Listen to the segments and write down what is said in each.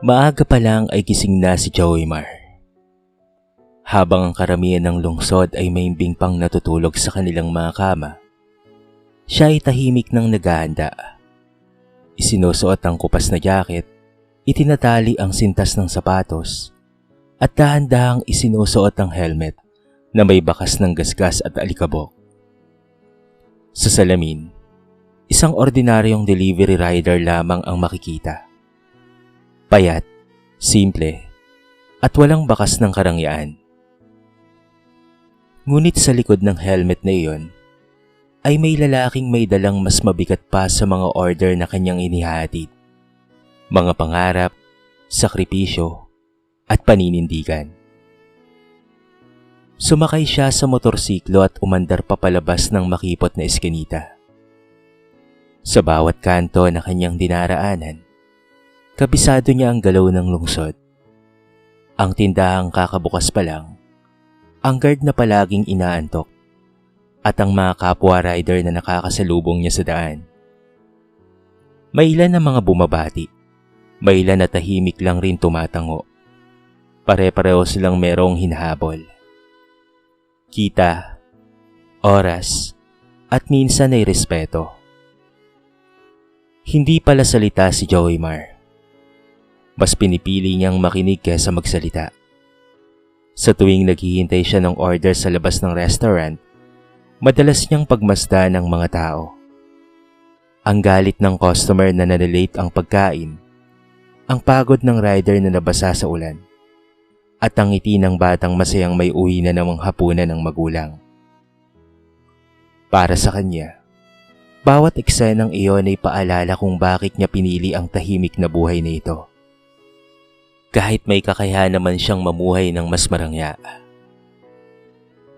Maaga pa lang ay gising na si Joymar. Habang ang karamihan ng lungsod ay maimbing pang natutulog sa kanilang mga kama, siya ay tahimik nang naghahanda. Isinusuot ang kupas na jacket, itinatali ang sintas ng sapatos, at dahan-dahang isinusuot ang helmet na may bakas ng gasgas at alikabok. Sa salamin, isang ordinaryong delivery rider lamang ang makikita. Payat, simple, at walang bakas ng karangyaan. Ngunit sa likod ng helmet na iyon, ay may lalaking may dalang mas mabigat pa sa mga order na kanyang inihatid. Mga pangarap, sakripisyo, at paninindigan. Sumakay siya sa motorsiklo at umandar papalabas ng makipot na eskinita. Sa bawat kanto na kanyang dinaraanan, kabisado niya ang galaw ng lungsod. Ang tindahang kakabukas pa lang, ang guard na palaging inaantok, at ang mga kapwa rider na nakakasalubong niya sa daan. May ilan na mga bumabati, may ilan na tahimik lang rin tumatango. Pare-pareho silang merong hinahabol. Kita, oras, at minsan ay respeto. Hindi pala salita si Joymar. Mas pinipili niyang makinig kaysa magsalita. Sa tuwing naghihintay siya ng order sa labas ng restaurant, madalas niyang pagmasdan ng mga tao. Ang galit ng customer na nalilate ang pagkain, ang pagod ng rider na nabasa sa ulan, at ang ngiti ng batang masayang may uwi na namang hapunan ng magulang. Para sa kanya, bawat eksenang iyon ay paalala kung bakit niya pinili ang tahimik na buhay na ito. Kahit may kakayahan naman siyang mamuhay ng mas marangya.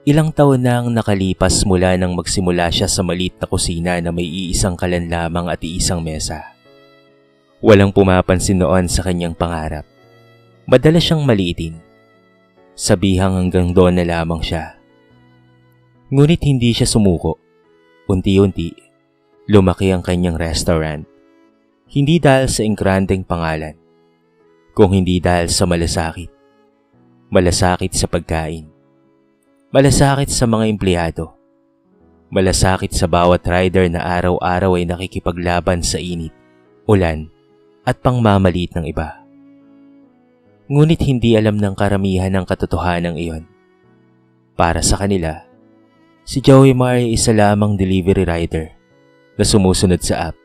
Ilang taon na ang nakalipas mula nang magsimula siya sa maliit na kusina na may iisang kalan lamang at iisang mesa. Walang pumapansin noon sa kanyang pangarap. Madalas siyang maliitin. Sabihang hanggang doon na lamang siya. Ngunit hindi siya sumuko. Unti-unti, lumaki ang kanyang restaurant. Hindi dahil sa ingrandeng pangalan, kung hindi dahil sa malasakit. Malasakit sa pagkain. Malasakit sa mga empleyado. Malasakit sa bawat rider na araw-araw ay nakikipaglaban sa init, ulan, at pangmamaliit ng iba. Ngunit hindi alam ng karamihan ang katotohanan iyon. Para sa kanila, si Joymar ay isa lamang delivery rider na sumusunod sa app,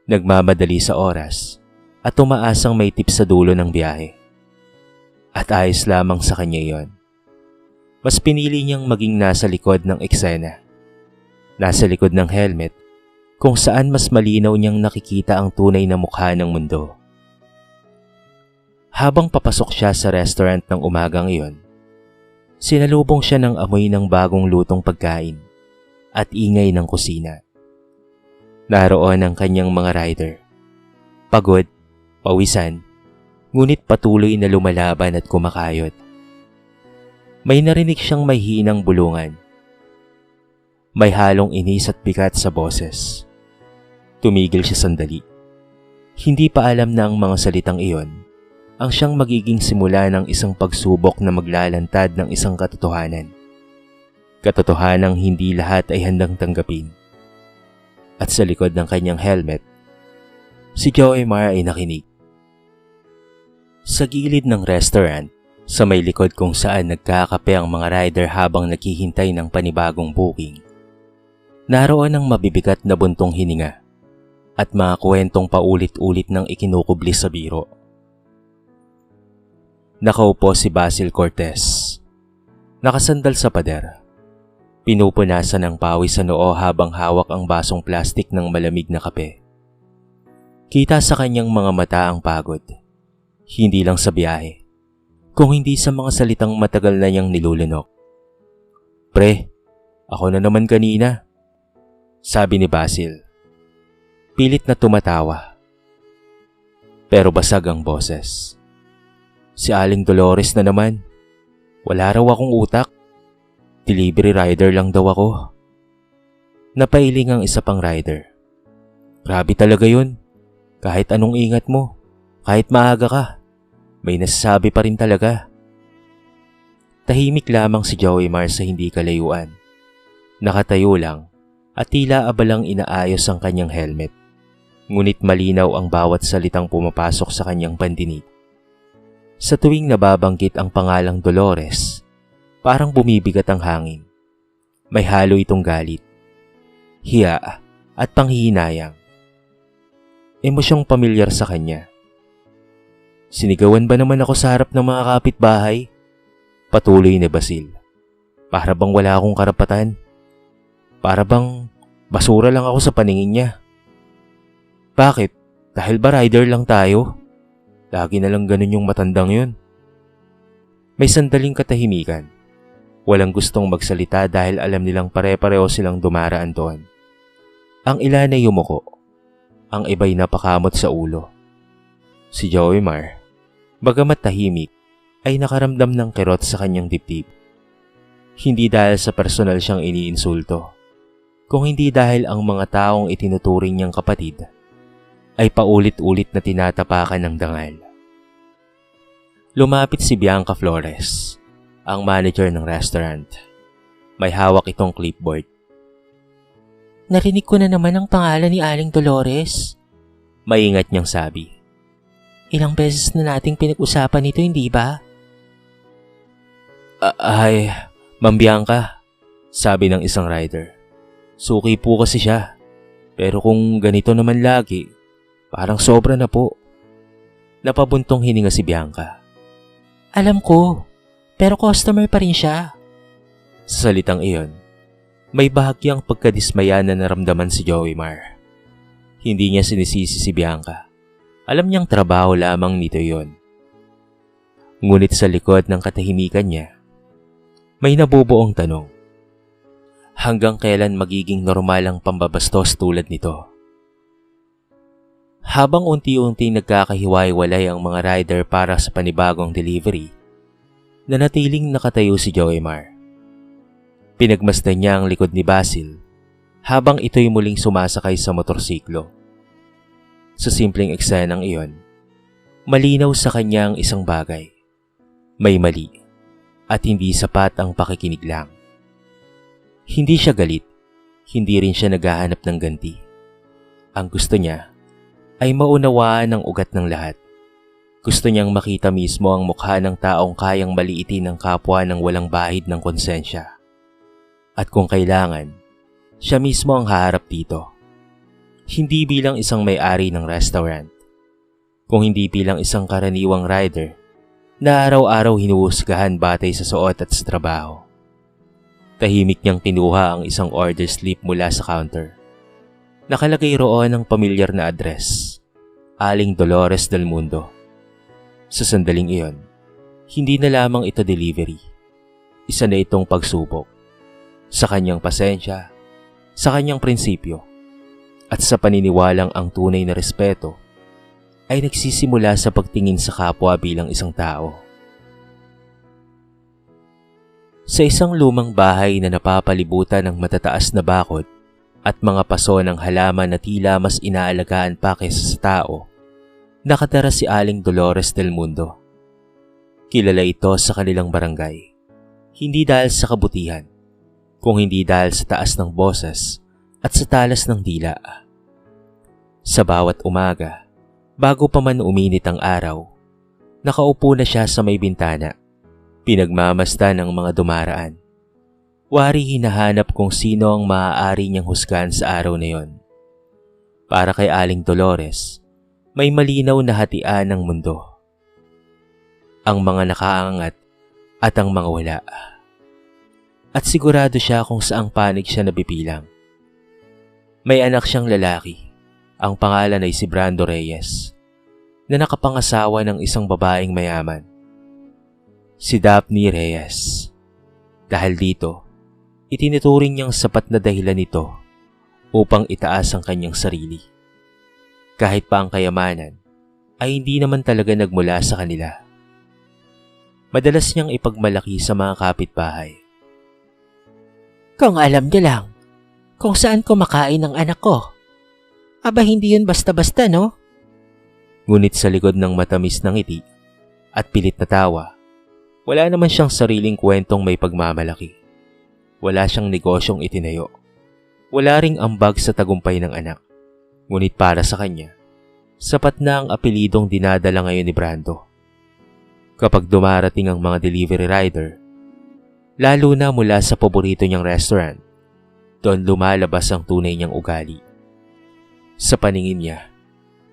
nagmamadali sa oras, at umaasang may tip sa dulo ng biyahe. At ayos lamang sa kanya iyon. Mas pinili niyang maging nasa likod ng eksena. Nasa likod ng helmet, kung saan mas malinaw niyang nakikita ang tunay na mukha ng mundo. Habang papasok siya sa restaurant ng umagang iyon, sinalubong siya ng amoy ng bagong lutong pagkain at ingay ng kusina. Naroon ang kanyang mga rider. Pagod, pawisan, ngunit patuloy na lumalaban at kumakayod. May narinig siyang may hinang bulungan. May halong inis at bigat sa boses. Tumigil siya sandali. Hindi pa alam na ang mga salitang iyon ang siyang magiging simula ng isang pagsubok na maglalantad ng isang katotohanan. Katotohanang hindi lahat ay handang tanggapin. At sa likod ng kanyang helmet, si Joymar ay nakinig. Sa gilid ng restaurant, sa may likod kung saan nagkakape ang mga rider habang naghihintay ng panibagong booking, naroon ang mabibigat na buntong hininga at mga kwentong paulit-ulit ng ikinukubli sa biro. Nakaupo si Basil Cortez, nakasandal sa pader. Pinupunasan ng pawis sa noo habang hawak ang basong plastik ng malamig na kape. Kita sa kanyang mga mata ang pagod. Hindi lang sa biyahe, kung hindi sa mga salitang matagal na niyang nilulunok. "Pre, ako na naman kanina," sabi ni Basil. Pilit na tumatawa. Pero basag ang boses. "Si Aling Dolores na naman. Wala raw akong utak. Delivery rider lang daw ako." Napailing ang isa pang rider. "Grabe talaga yun. Kahit anong ingat mo, kahit maaga ka, may nasasabi pa rin talaga. Tahimik lamang si Joey Mar sa hindi kalayuan. Nakatayo lang at tila abalang inaayos ang kanyang helmet. Ngunit malinaw ang bawat salitang pumapasok sa kanyang pandinig. Sa tuwing nababanggit ang pangalang Dolores, parang bumibigat ang hangin. May halo itong galit, hiya at panghihinayang. Emosyong pamilyar sa kanya. Sinigawan ba naman ako sa harap ng mga kapitbahay? Patuloy ni Basil. Para bang wala akong karapatan? Para bang basura lang ako sa paningin niya? Bakit? Dahil ba rider lang tayo? Lagi na lang ganun yung matandang yun. May sandaling katahimikan. Walang gustong magsalita dahil alam nilang pare-pareho silang dumaraan doon. Ang ilan ay yumuko. Ang iba'y napakamot sa ulo. Si Joey Mar, bagamat tahimik, ay nakaramdam ng kirot sa kanyang dibdib. Hindi dahil sa personal siyang iniinsulto, kung hindi dahil ang mga taong itinuturing niyang kapatid ay paulit-ulit na tinatapakan ng dangal. Lumapit si Bianca Flores, ang manager ng restaurant. May hawak itong clipboard. Narinig ko na naman ang pangalan ni Aling Dolores. Maingat niyang sabi. Ilang beses na nating pinag-usapan ito, hindi ba? Ay, Ma'am Bianca, sabi ng isang rider. Suki po kasi siya. Pero kung ganito naman lagi, parang sobra na po. Napabuntong hininga si Bianca. Alam ko, pero customer pa rin siya. Sa salitang iyon, may bahagyang pagkadismaya na naramdaman si Joey Mar. Hindi niya sinisisi si Bianca. Alam niyang trabaho lamang nito yon. Ngunit sa likod ng katahimikan niya, may nabubuong tanong. Hanggang kailan magiging normal ang pambabastos tulad nito? Habang unti-unti nagkakahiwa-hiwalay ang mga rider para sa panibagong delivery, nanatiling nakatayo si Joey Mar. Pinagmasdan niya ang likod ni Basil habang ito'y muling sumasakay sa motorsiklo. Sa simpleng eksenang iyon, malinaw sa kanya ang isang bagay. May mali at hindi sapat ang pakikinig lang. Hindi siya galit, hindi rin siya naghahanap ng ganti. Ang gusto niya ay maunawaan ang ugat ng lahat. Gusto niyang makita mismo ang mukha ng taong kayang maliitin ng kapwa ng walang bahid ng konsensya. At kung kailangan, siya mismo ang haharap dito. Hindi bilang isang may-ari ng restaurant, kung hindi bilang isang karaniwang rider na araw-araw hinuhusgahan batay sa suot at sa trabaho. Tahimik niyang kinuha ang isang order slip mula sa counter. Nakalagay roon ang pamilyar na address, Aling Dolores del Mundo. Sa sandaling iyon, hindi na lamang ito delivery. Isa na itong pagsubok sa kanyang pasensya, sa kanyang prinsipyo, at sa paniniwalang ang tunay na respeto ay nagsisimula sa pagtingin sa kapwa bilang isang tao. Sa isang lumang bahay na napapalibutan ng matataas na bakod at mga paso ng halaman na tila mas inaalagaan pa kaysa sa tao, nakatira si Aling Dolores del Mundo. Kilala ito sa kanilang barangay, hindi dahil sa kabutihan, kung hindi dahil sa taas ng boses at sa talas ng dila. Sa bawat umaga, bago pa man uminit ang araw, nakaupo na siya sa may bintana, pinagmamasdan ng mga dumaraan. Wari hinahanap kung sino ang maaari niyang husgahan sa araw na yon. Para kay Aling Dolores, may malinaw na hatian ng mundo. Ang mga nakaangat at ang mga wala. At sigurado siya kung saang panig siya nabibilang. May anak siyang lalaki. Ang pangalan ay si Brando Reyes, na nakapangasawa ng isang babaeng mayaman, si Daphne Reyes. Dahil dito, itinuturing niyang sapat na dahilan nito upang itaas ang kanyang sarili. Kahit pa ang kayamanan ay hindi naman talaga nagmula sa kanila. Madalas niyang ipagmalaki sa mga kapitbahay. Kung alam niya lang kung saan kumakain ang anak ko. Aba, hindi yun basta-basta, no? Ngunit sa likod ng matamis ng ngiti at pilit na tawa. Wala naman siyang sariling kwentong may pagmamalaki. Wala siyang negosyong itinayo. Wala ring ambag sa tagumpay ng anak. Ngunit para sa kanya, sapat na ang apelidong dinadala ngayon ni Brando. Kapag dumarating ang mga delivery rider, lalo na mula sa paborito niyang restaurant, doon lumalabas ang tunay niyang ugali. Sa paningin niya,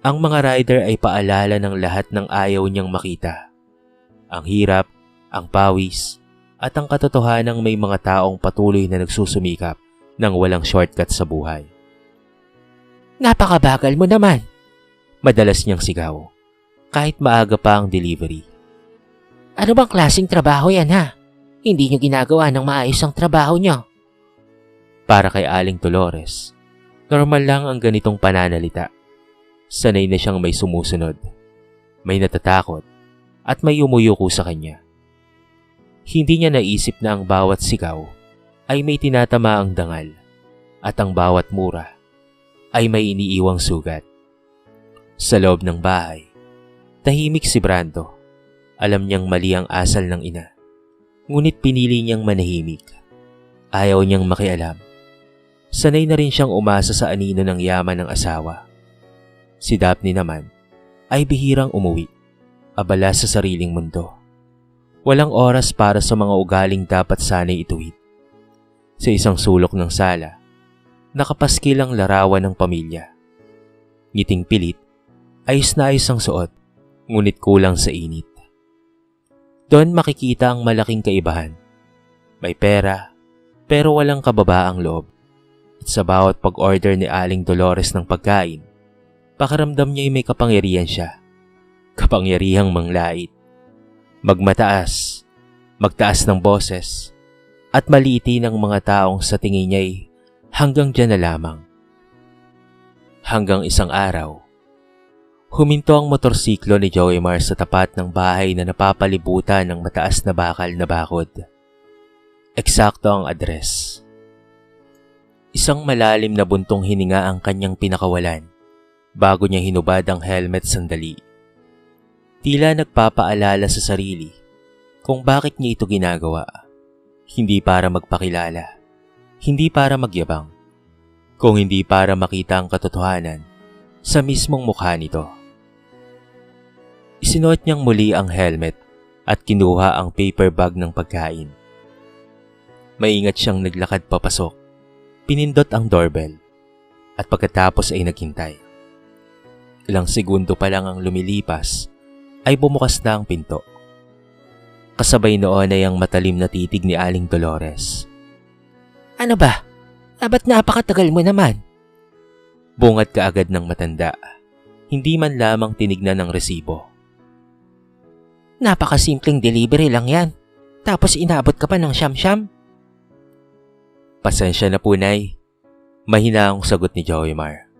ang mga rider ay paalala ng lahat ng ayaw niyang makita. Ang hirap, ang pawis, at ang katotohanang may mga taong patuloy na nagsusumikap ng walang shortcut sa buhay. Napakabagal mo naman. Madalas niyang sigaw, kahit maaga pa ang delivery. Ano bang klaseng trabaho yan ha? Hindi nyo ginagawa ng maayos ang trabaho nyo. Para kay Aling Dolores, normal lang ang ganitong pananalita. Sanay na siyang may sumusunod, may natatakot, at may umuyuko sa kanya. Hindi niya naisip na ang bawat sigaw ay may tinatamaang dangal at ang bawat mura ay may iniiwang sugat. Sa loob ng bahay, tahimik si Brando. Alam niyang mali ang asal ng ina, ngunit pinili niyang manahimik. Ayaw niyang makialam. Sanay na rin siyang umasa sa anino ng yaman ng asawa. Si Daphne naman ay bihirang umuwi, abala sa sariling mundo. Walang oras para sa mga ugaling dapat sana'y ituwid. Sa isang sulok ng sala, nakapaskil ang larawan ng pamilya. Ngiting pilit, ayos na ayos ang suot, ngunit kulang sa init. Doon makikita ang malaking kaibahan. May pera, pero walang kababaang loob. At sa bawat pag-order ni Aling Dolores ng pagkain, pakiramdam niya'y may kapangyarihan siya. Kapangyarihang manglait. Magmataas, magtaas ng boses, at maliitin ang mga taong sa tingin niya'y hanggang dyan na lamang. Hanggang isang araw, huminto ang motorsiklo ni Joymar sa tapat ng bahay na napapalibutan ng mataas na bakal na bakod. Eksakto ang address. Isang malalim na buntong hininga ang kanyang pinakawalan bago niya hinubad ang helmet sandali. Tila nagpapaalala sa sarili kung bakit niya ito ginagawa. Hindi para magpakilala, hindi para magyabang, kung hindi para makita ang katotohanan sa mismong mukha nito. Isinuot niyang muli ang helmet at kinuha ang paper bag ng pagkain. Maingat siyang naglakad papasok. Pinindot ang doorbell at pagkatapos ay naghintay. Ilang segundo pa lang ang lumilipas ay bumukas na ang pinto. Kasabay noon ay ang matalim na titig ni Aling Dolores. Ano ba? Ba't napakatagal mo naman? Bungad kaagad ng matanda. Hindi man lamang tinignan ng resibo. Napakasimpleng delivery lang yan. Tapos inabot ka pa ng siyam-siyam. Pasensya na po, Nay. Mahina ang sagot ni Joymar.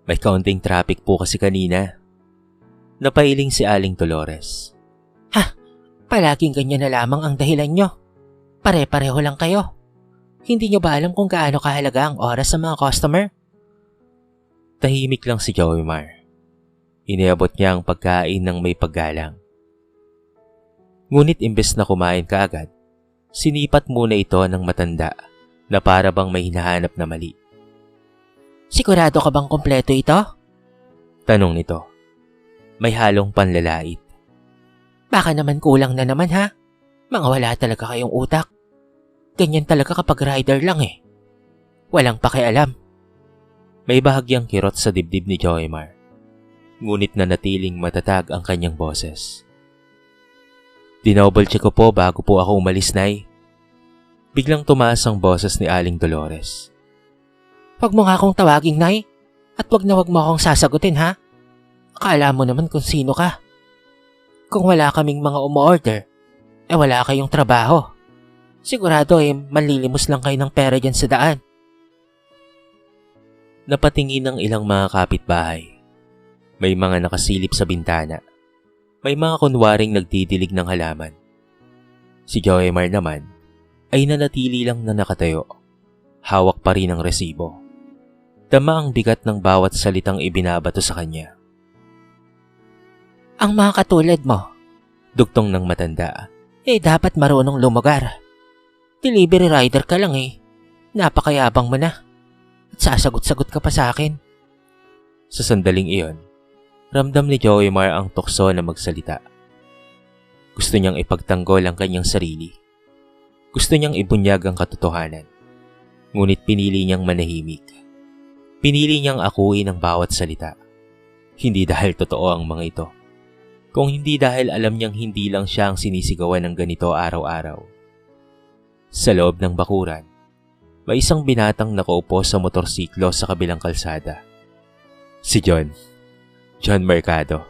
May kaunting traffic po kasi kanina. Napailing si Aling Dolores. Palaging ganyan na lamang ang dahilan nyo. Pare-pareho lang kayo. Hindi nyo ba alam kung gaano kahalaga ang oras sa mga customer? Tahimik lang si Joymar. Iniabot niya ang pagkain ng may paggalang. Ngunit imbes na kumain kaagad, sinipat muna ito ng matanda na para bang may hinahanap na mali. Sigurado ka bang kompleto ito? Tanong nito. May halong panlalait. Baka naman kulang na naman ha? Mga wala talaga kayong utak. Ganyan talaga kapag rider lang eh. Walang pakialam. May bahagyang kirot sa dibdib ni Joymar. Ngunit nanatiling matatag ang kanyang boses. Dinouble check ko po bago po ako umalis, Nay. Biglang tumaas ang boses ni Aling Dolores. Huwag mo nga akong tawaging, Nay. At wag mo akong sasagutin ha. Akala mo naman kung sino ka. Kung wala kaming mga umu-order, wala kayong trabaho. Sigurado manlilimos lang kayo ng pera dyan sa daan. Napatingin ng ilang mga kapitbahay. May mga nakasilip sa bintana. May mga kunwaring nagdidilig ng halaman. Si Joymar naman ay nanatili lang na nakatayo. Hawak pa rin ang resibo. Dama ang bigat ng bawat salitang ibinabato sa kanya. Ang mga katulad mo, Dugtong ng matanda. Dapat marunong lumugar. Delivery rider ka lang eh. Napakayabang mo na. At sasagot-sagot ka pa sa akin. Sa sandaling iyon, ramdam ni Joymar ang tukso na magsalita. Gusto niyang ipagtanggol ang kanyang sarili. Gusto niyang ibunyag ang katotohanan. Ngunit pinili niyang manahimik. Pinili niyang akuin ang bawat salita. Hindi dahil totoo ang mga ito. Kung hindi dahil alam niyang hindi lang siya ang sinisigawan ng ganito araw-araw. Sa loob ng bakuran, may isang binatang nakaupo sa motorsiklo sa kabilang kalsada. Si John Mercado.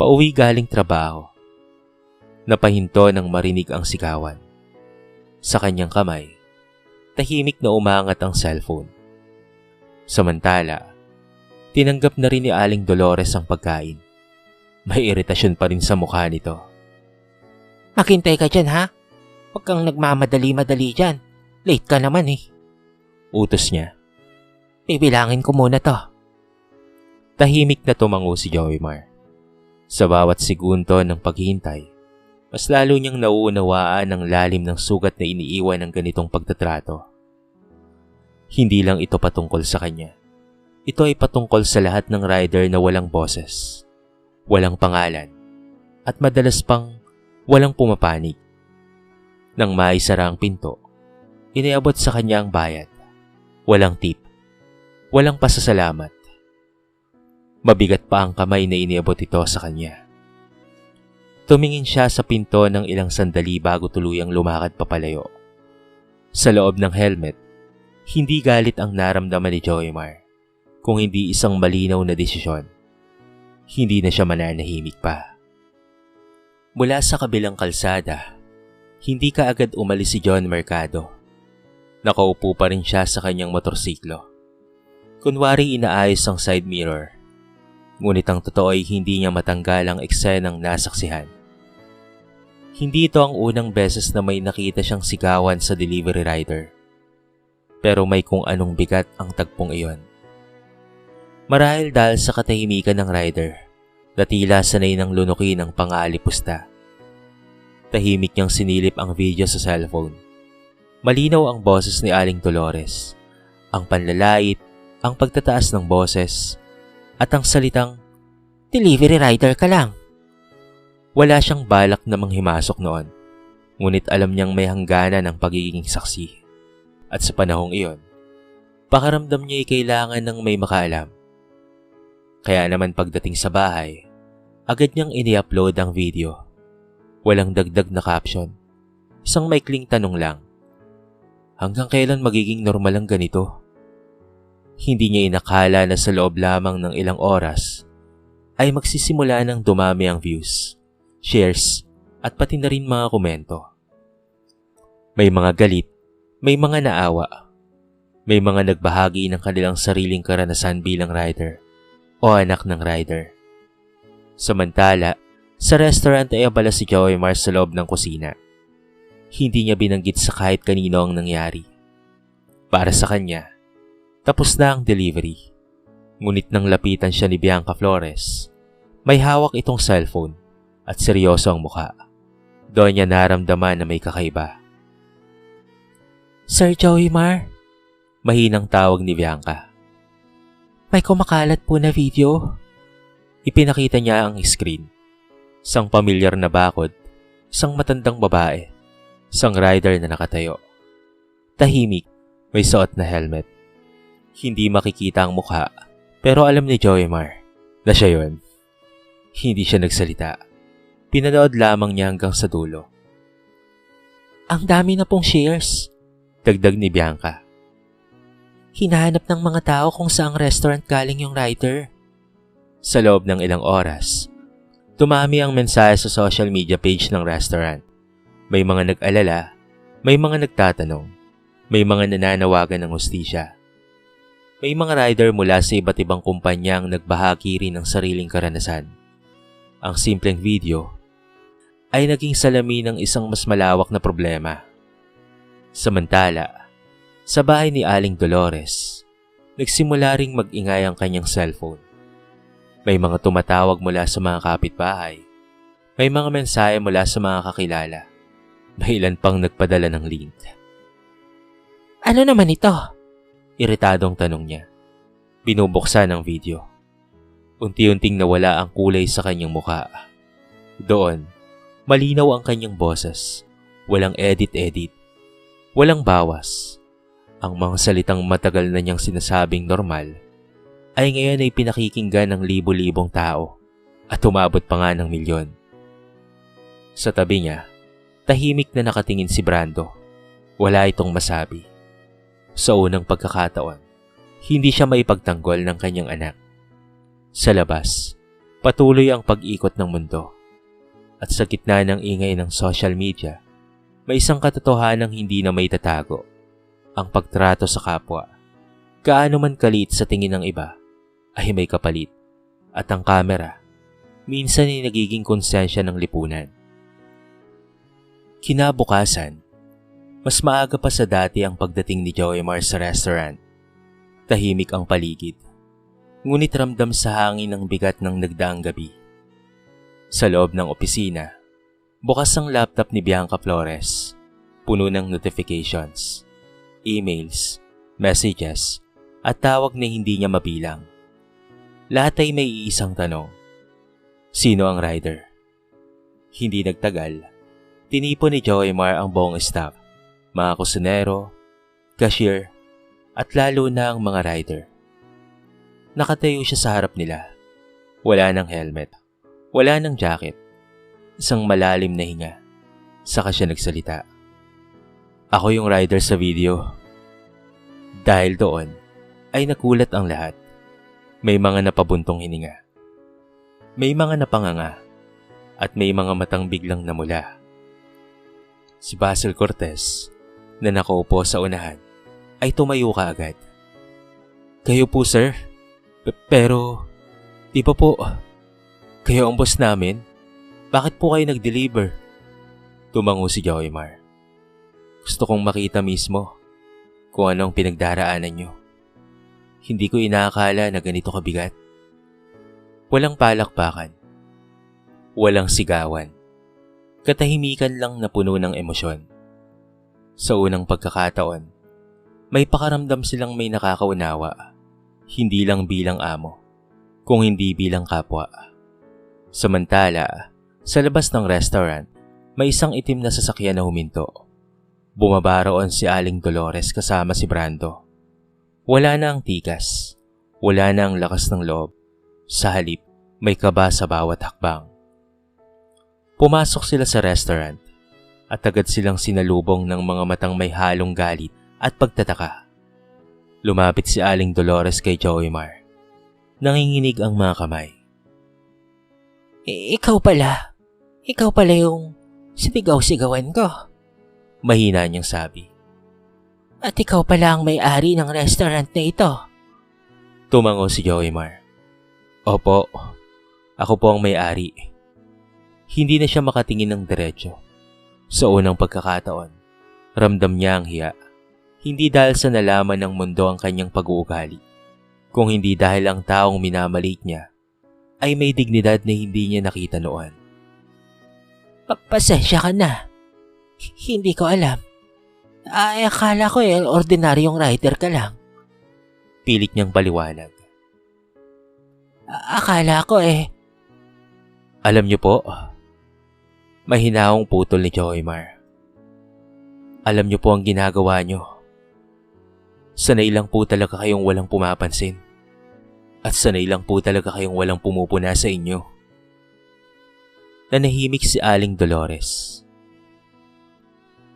Pauwi galing trabaho. Napahinto nang marinig ang sigawan. Sa kanyang kamay, tahimik na umangat ang cellphone. Samantala, tinanggap na rin ni Aling Dolores ang pagkain. May iritasyon pa rin sa mukha nito. Maghintay ka dyan ha? Huwag kang nagmamadali-madali dyan. Late ka naman eh. Utos niya. Bibilangin ko muna to. Tahimik na tumango si Joymar. Sa bawat segundo ng paghihintay, mas lalo niyang nauunawaan ang lalim ng sugat na iniiwan ng ganitong pagtatrato. Hindi lang ito patungkol sa kanya. Ito ay patungkol sa lahat ng rider na walang boses, walang pangalan, at madalas pang walang pumapanig. Nang maisara ang pinto, iniabot sa kanya ang bayad. Walang tip, walang pasasalamat. Mabigat pa ang kamay na iniabot ito sa kanya. Tumingin siya sa pinto ng ilang sandali bago tuluyang lumakad papalayo. Sa loob ng helmet, hindi galit ang naramdaman ni Joymar, kung hindi isang malinaw na desisyon. Hindi na siya mananahimik pa. Mula sa kabilang kalsada, hindi kaagad umalis si John Mercado. Nakaupo pa rin siya sa kanyang motorsiklo. Kunwari inaayos ang side mirror. Ngunit ang totoo ay hindi niya matanggal ang eksenang nasaksihan. Hindi ito ang unang beses na may nakita siyang sigawan sa delivery rider. Pero may kung anong bigat ang tagpong iyon. Marahil dahil sa katahimikan ng rider, na tila sanay ng lunukin ang pang-aalipusta. Tahimik niyang sinilip ang video sa cellphone. Malinaw ang boses ni Aling Dolores, ang panlalait, ang pagtataas ng boses, at ang salitang, Delivery rider ka lang. wala siyang balak na manghimasok noon, ngunit alam niyang may hangganan ang pagiging saksi. At sa panahong iyon, pakaramdam niya ay kailangan ng may makaalam. Kaya naman pagdating sa bahay, agad niyang ini-upload ang video. Walang dagdag na caption. Isang maikling tanong lang. Hanggang kailan magiging normal ang ganito? Hindi niya inakala na sa loob lamang ng ilang oras ay magsisimula ng dumami ang views, shares, at pati na rin mga komento. May mga galit, may mga naawa, may mga nagbahagi ng kanilang sariling karanasan bilang rider o anak ng rider. Samantala, sa restaurant ay abala si Joymar sa loob ng kusina. Hindi niya binanggit sa kahit kanino ang nangyari. Para sa kanya, tapos na ang delivery. Ngunit nang lapitan siya ni Bianca Flores, may hawak itong cellphone at seryoso ang mukha. Doon niya naramdaman na may kakaiba. Sir Joymar, Mahinang tawag ni Bianca. may kumakalat po na video. Ipinakita niya ang screen. Isang pamilyar na bakod, isang matandang babae, isang rider na nakatayo. Tahimik, may suot na helmet. Hindi makikita ang mukha, pero alam ni Joymar na siya yun. Hindi siya nagsalita. Pinanood lamang niya hanggang sa dulo. Ang dami na pong shares. Dagdag ni Bianca. Hinahanap ng mga tao kung saang restaurant galing yung rider. Sa loob ng ilang oras, dumami ang mensahe sa social media page ng restaurant. May mga nag-alala, may mga nagtatanong, may mga nananawagan ng hustisya. May mga rider mula sa iba't ibang kumpanya ang nagbahagi rin ng sariling karanasan. Ang simpleng video ay naging salamin ng isang mas malawak na problema. Samantala, sa bahay ni Aling Dolores, nagsimula ring mag-ingay ang kanyang cellphone. May mga tumatawag mula sa mga kapitbahay. May mga mensahe mula sa mga kakilala. May ilan pang nagpadala ng link. Ano naman ito? Iritadong tanong niya. Binubuksan ang video. Unti-unting nawala ang kulay sa kanyang mukha. Doon, malinaw ang kanyang boses. Walang edit-edit. Walang bawas. Ang mga salitang matagal na niyang sinasabing normal ay ngayon ay pinakikinggan ng libo-libong tao at umabot pa nga ng milyon. Sa tabi niya, tahimik na nakatingin si Brando. Wala itong masabi. Sa unang pagkakataon, hindi siya maipagtanggol ng kanyang anak. Sa labas, patuloy ang pag-ikot ng mundo. At sa gitna ng ingay ng social media, may isang katotohanang hindi na may tatago. Ang pagtrato sa kapwa, gaano man kaliit sa tingin ng iba, ay may kapalit. At ang kamera, minsan ay nagiging konsensya ng lipunan. Kinabukasan, mas maaga pa sa dati ang pagdating ni Joymar sa restaurant. Tahimik ang paligid, ngunit ramdam sa hangin ang bigat ng nagdaang gabi. Sa loob ng opisina, bukas ang laptop ni Bianca Flores, puno ng notifications, emails, messages, at tawag na hindi niya mabilang. Lahat ay may iisang tanong. Sino ang rider? Hindi nagtagal, tinipon ni Joymar ang buong staff, mga kusinero, cashier, at lalo na ang mga rider. Nakatayo siya sa harap nila. Wala ng helmet, wala ng jacket, isang malalim na hinga. Saka siya nagsalita. Ako yung rider sa video. Dahil doon, ay nakulat ang lahat. May mga napabuntong hininga. May mga napanganga. At may mga matang biglang namula. Si Basil Cortez, na nakaupo sa unahan, ay tumayo kaagad. Kayo po, sir? Pero, di ba po, kayo ang boss namin? Bakit po kayo nag-deliver? Tumango si Joymar. Gusto kong makita mismo kung anong pinagdaraanan nyo. Hindi ko inaakala na ganito kabigat. Walang palakpakan. Walang sigawan. Katahimikan lang na puno ng emosyon. Sa unang pagkakataon, may pakaramdam silang may nakakaunawa. Hindi lang bilang amo, kung hindi bilang kapwa. Samantala, sa labas ng restaurant, may isang itim na sasakyan na huminto. Bumaba roon si Aling Dolores kasama si Brando. Wala na ang tikas. Wala na ang lakas ng loob. Sa halip, may kaba sa bawat hakbang. Pumasok sila sa restaurant at agad silang sinalubong ng mga matang may halong galit at pagtataka. Lumapit si Aling Dolores kay Joymar. Nanginginig ang mga kamay. Ikaw pala yung sinigaw-sigawan ko. Mahina niyang sabi. At ikaw pala ang may-ari ng restaurant na ito. Tumango si Joymar. Opo, ako po ang may-ari. Hindi na siya makatingin ng diretso. Sa unang pagkakataon, ramdam niya ang hiya. Hindi dahil sa nalaman ng mundo ang kanyang pag-uugali, kung hindi dahil ang taong minamaliit niya ay may dignidad na hindi niya nakita noon. Pasensya ka na. Hindi ko alam. Ay, akala ko ordinaryong rider ka lang. Pilit niyang paliwanag. Akala ko Alam niyo po, mahinaong putol ni Joymar. Alam niyo po ang ginagawa niyo. Sanay lang po talaga kayong walang pumapansin. At sanay lang po talaga kayong walang pumupuna sa inyo. Nanahimik si Aling Dolores.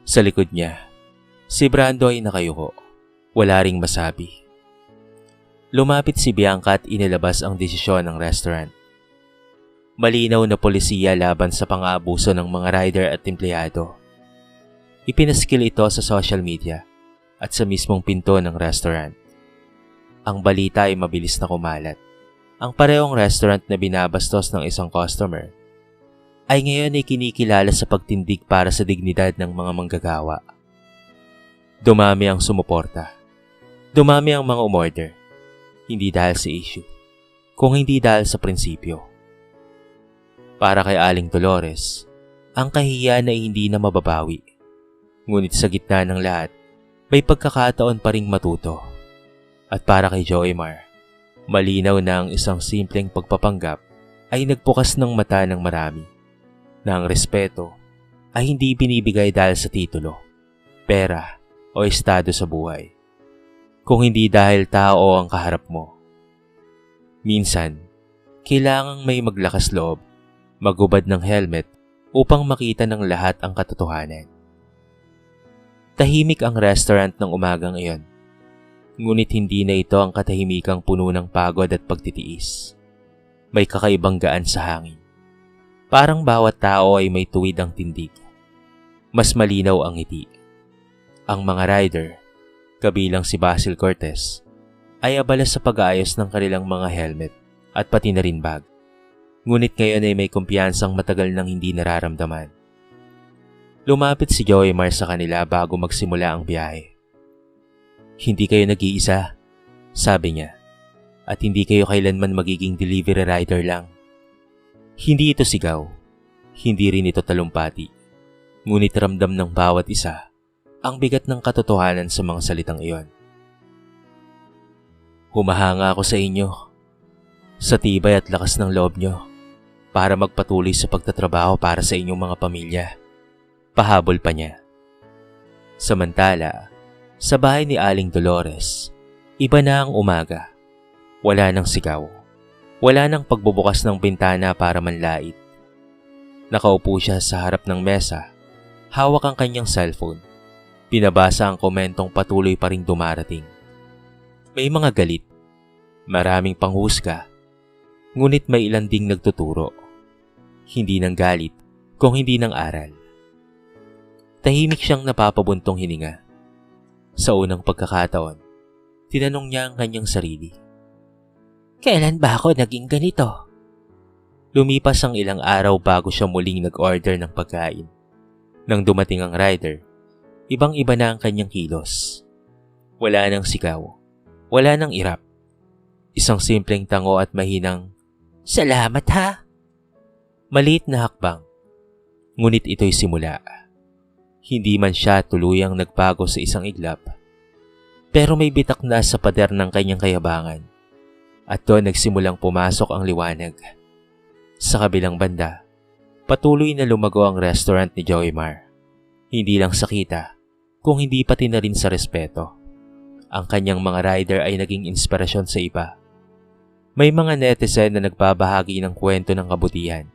Sa likod niya, si Brando ay nakayuko. Wala ring masabi. Lumapit si Bianca at inilabas ang desisyon ng restaurant. Malinaw na polisiya laban sa pang-aabuso ng mga rider at empleyado. Ipinaskil ito sa social media at sa mismong pinto ng restaurant. Ang balita ay mabilis na kumalat. Ang parehong restaurant na binabastos ng isang customer ay ngayon ay kinikilala sa pagtindig para sa dignidad ng mga manggagawa. Dumami ang sumuporta. Dumami ang mga umorder. Hindi dahil sa issue, kung hindi dahil sa prinsipyo. Para kay Aling Dolores, ang kahihiyan ay hindi na mababawi. Ngunit sa gitna ng lahat, may pagkakataon pa ring matuto. At para kay Joymar, malinaw na ang isang simpleng pagpapanggap ay nagbukas ng mata ng marami, na ang respeto ay hindi binibigay dahil sa titulo, pera o estado sa buhay, kung hindi dahil tao ang kaharap mo. Minsan, kailangang may maglakas loob, magubad ng helmet upang makita ng lahat ang katotohanan. Tahimik ang restaurant ng umagang iyon. Ngunit hindi na ito ang katahimikang puno ng pagod at pagtitiis. May kakaibang gaan sa hangin. Parang bawat tao ay may tuwid ang tindig. Mas malinaw ang ngiti. Ang mga rider, kabilang si Basil Cortez, ay abala sa pag-aayos ng kanilang mga helmet at pati na rin bag. Ngunit ngayon ay may kumpiyansang matagal nang hindi nararamdaman. Lumapit si Joymar sa kanila bago magsimula ang biyahe. "Hindi kayo nag-iisa," sabi niya, "at hindi kayo kailanman magiging delivery rider lang." Hindi ito sigaw, hindi rin ito talumpati, ngunit ramdam ng bawat isa ang bigat ng katotohanan sa mga salitang iyon. "Humahanga ako sa inyo, sa tibay at lakas ng loob nyo, para magpatuloy sa pagtatrabaho para sa inyong mga pamilya," pahabol pa niya. Samantala, sa bahay ni Aling Dolores, iba na ang umaga. Wala nang sigaw. Wala nang pagbubukas ng bintana para manlait. Nakaupo siya sa harap ng mesa, hawak ang kanyang cellphone. Pinabasa ang komentong patuloy pa ring dumarating. May mga galit, maraming panghusga, ngunit may ilan ding nagtuturo. Hindi ng galit, kung hindi ng aral. Tahimik siyang napapabuntong hininga. Sa unang pagkakataon, tinanong niya ang kanyang sarili. Kailan ba ako naging ganito? Lumipas ang ilang araw bago siya muling nag-order ng pagkain. Nang dumating ang rider, ibang-iba na ang kanyang kilos. Wala nang sigaw, wala nang irap. Isang simpleng tango at mahinang, "Salamat ha." maliit na hakbang. Ngunit ito'y simula. Hindi man siya tuluyang nagbago sa isang iglap, pero may bitak na sa pader ng kanyang kayabangan. At doon nagsimulang pumasok ang liwanag. Sa kabilang banda, patuloy na lumago ang restaurant ni Joymar. Hindi lang sa kita, kung hindi pati na rin sa respeto. Ang kanyang mga rider ay naging inspirasyon sa iba. May mga netizen na nagbabahagi ng kwento ng kabutihan.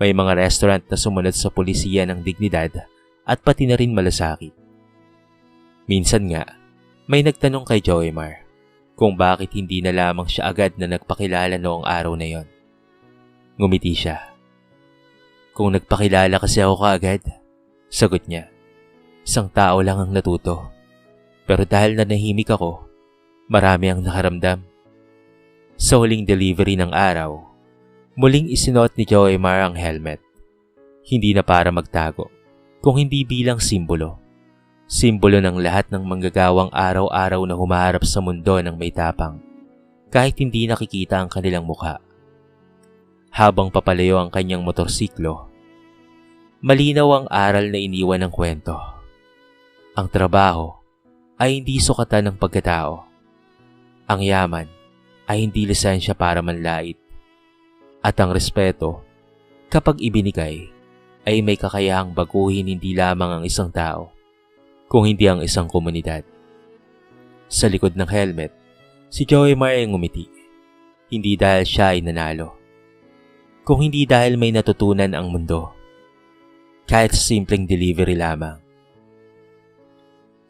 May mga restaurant na sumunod sa pulisiya ng dignidad at pati na rin malasakit. Minsan nga, may nagtanong kay Joymar kung bakit hindi na lamang siya agad na nagpakilala noong araw na yon. Ngumiti siya. "Kung nagpakilala kasi ako kaagad," sagot niya, "isang tao lang ang natuto. Pero dahil nanahimik ako, marami ang nakaramdam." Sa huling delivery ng araw, muling isinuot ni Joymar ang helmet. Hindi na para magtago, kung hindi bilang simbolo. Simbolo ng lahat ng manggagawang araw-araw na humaharap sa mundo ng may tapang, kahit hindi nakikita ang kanilang mukha. Habang papalayo ang kanyang motorsiklo, malinaw ang aral na iniwan ng kwento. Ang trabaho ay hindi sukatan ng pagkatao. Ang yaman ay hindi lisensya para manlait. At ang respeto, kapag ibinigay, ay may kakayahang baguhin hindi lamang ang isang tao, kung hindi ang isang komunidad. Sa likod ng helmet, si Joymar ay ngumiti. Hindi dahil siya ay nanalo, kung hindi dahil may natutunan ang mundo, kahit sa simpleng delivery lamang.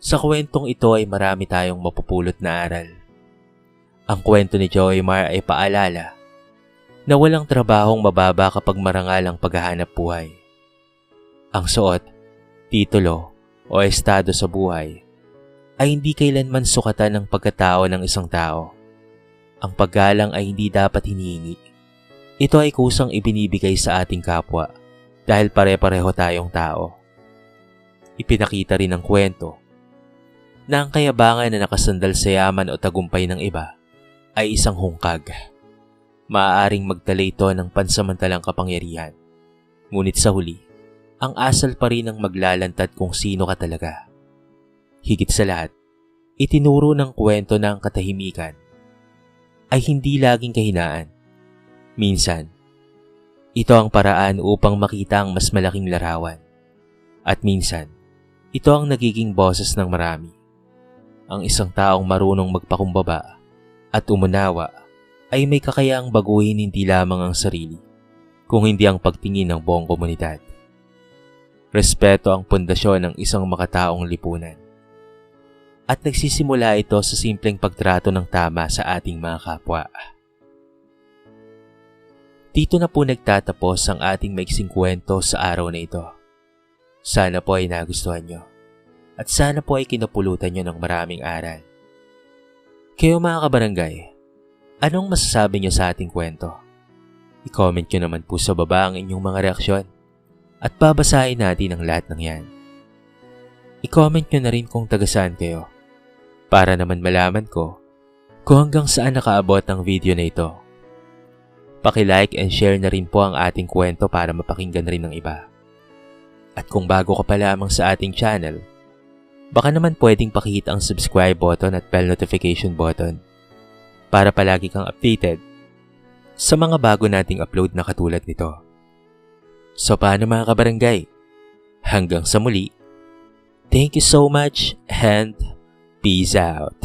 Sa kwentong ito ay marami tayong mapupulot na aral. Ang kwento ni Joymar ay paalala na walang trabahong mababa kapag marangal ang paghahanap buhay. Ang suot, titulo o estado sa buhay ay hindi kailanman sukatan ng pagkatao ng isang tao. Ang paggalang ay hindi dapat hinihingi. Ito ay kusang ibinibigay sa ating kapwa dahil pare-pareho tayong tao. Ipinakita rin ng kwento na ang kayabangan na nakasandal sa yaman o tagumpay ng iba ay isang hungkag. maaaring magdala ito ng pansamantalang kapangyarihan. Ngunit sa huli, ang asal pa rin ang maglalantad kung sino ka talaga. Higit sa lahat, itinuro ng kwento na ang katahimikan ay hindi laging kahinaan. Minsan, ito ang paraan upang makita ang mas malaking larawan. At minsan, ito ang nagiging boses ng marami. Ang isang taong marunong magpakumbaba at umunawa ay may kakayaang baguhin hindi lamang ang sarili, kung hindi ang pagtingin ng buong komunidad. Respeto ang pundasyon ng isang makataong lipunan. At nagsisimula ito sa simpleng pagtrato ng tama sa ating mga kapwa. Dito na po nagtatapos ang ating maiksing kwento sa araw na ito. Sana po ay nagustuhan nyo. At sana po ay kinapulutan nyo ng maraming aral. Kayo mga kabarangay, anong masasabi nyo sa ating kwento? I-comment nyo naman po sa baba ang inyong mga reaksyon. At babasahin natin ang lahat ng yan. I-comment nyo na rin kung taga saan kayo. Para naman malaman ko kung hanggang saan nakaabot ang video na ito. Paki-like and share na rin po ang ating kwento para mapakinggan rin ng iba. At kung bago ka pa lamang sa ating channel, baka naman pwedeng pakihit ang subscribe button at bell notification button para palagi kang updated sa mga bago nating upload na katulad nito. So paano mga kabarangay? Hanggang sa muli. Thank you so much and peace out.